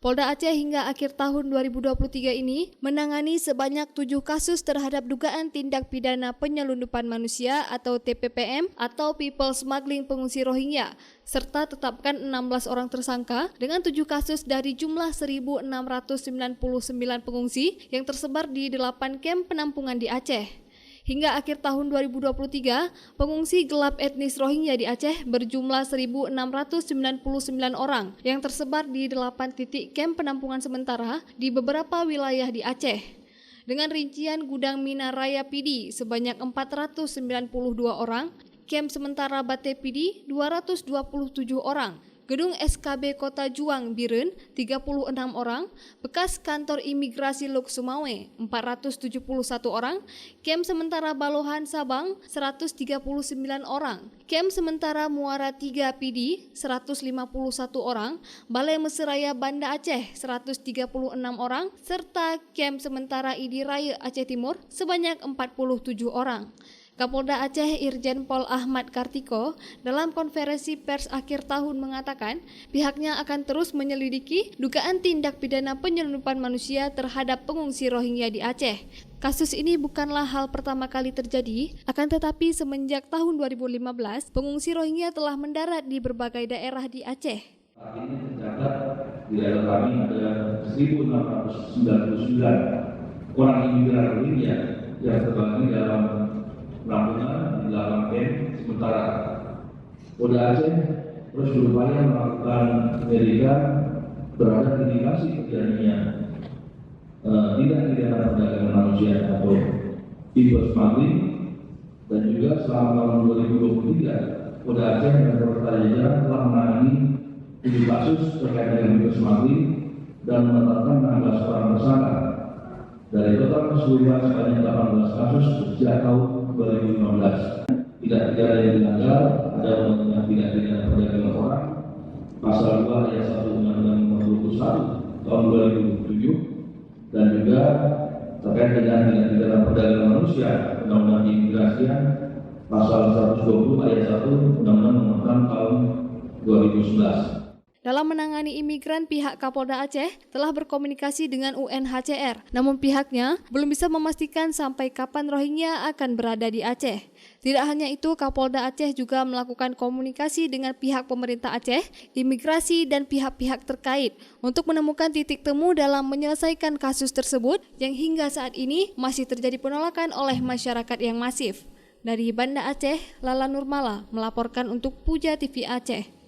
Polda Aceh hingga akhir tahun 2023 ini menangani sebanyak 7 kasus terhadap dugaan tindak pidana penyelundupan manusia atau TPPM atau People Smuggling pengungsi Rohingya, serta tetapkan 16 orang tersangka dengan 7 kasus dari jumlah 1.699 pengungsi yang tersebar di 8 kamp penampungan di Aceh. Hingga akhir tahun 2023, pengungsi gelap etnis Rohingya di Aceh berjumlah 1.699 orang yang tersebar di 8 titik kamp penampungan sementara di beberapa wilayah di Aceh. Dengan rincian gudang Mina Raya Pidi sebanyak 492 orang, kamp sementara Bate Pidi 227 orang, gedung SKB Kota Juang Biren 36 orang, bekas kantor imigrasi Lok Sumawe 471 orang, kamp sementara Balohan Sabang 139 orang, kamp sementara Muara 3 PD 151 orang, Balai Meseraya Banda Aceh 136 orang, serta kamp sementara Idi Raya Aceh Timur sebanyak 47 orang. Kapolda Aceh Irjen Pol Ahmad Kartiko dalam konferensi pers akhir tahun mengatakan pihaknya akan terus menyelidiki dugaan tindak pidana penyelundupan manusia terhadap pengungsi Rohingya di Aceh. Kasus ini bukanlah hal pertama kali terjadi, akan tetapi semenjak tahun 2015 pengungsi Rohingya telah mendarat di berbagai daerah di Aceh. Saat ini tercatat di daerah kami ada 1.699 orang imigran Rohingya yang terbagi dalam penampungan di 8 kamp sementara. Polda Aceh terus berupaya melakukan penyelidikan terhadap indikasi terjadinya tindak pidana perdagangan manusia atau people smuggling, dan juga selama tahun 2023 Polda Aceh dan Polda Jajaran telah menangani 7 kasus terkait dengan people smuggling dan menetapkan 16 orang tersangka. Dari total keseluruhan sebanyak 18 kasus sejak tahun 2015. Tidak pidana yang dilanggar ada undang-undang tindak pidana perdagangan orang, pasal 2 ayat 1 Undang-Undang Nomor 21 tahun 2007, dan juga terkait dengan tindak pidana perdagangan manusia, Undang-Undang Keimigrasian, pasal 120 ayat 1 Undang-Undang Nomor 6 tahun 2011. Dalam menangani imigran, pihak Kapolda Aceh telah berkomunikasi dengan UNHCR, namun pihaknya belum bisa memastikan sampai kapan Rohingya akan berada di Aceh. Tidak hanya itu, Kapolda Aceh juga melakukan komunikasi dengan pihak pemerintah Aceh, imigrasi, dan pihak-pihak terkait untuk menemukan titik temu dalam menyelesaikan kasus tersebut yang hingga saat ini masih terjadi penolakan oleh masyarakat yang masif. Dari Banda Aceh, Lala Nurmala melaporkan untuk Puja TV Aceh.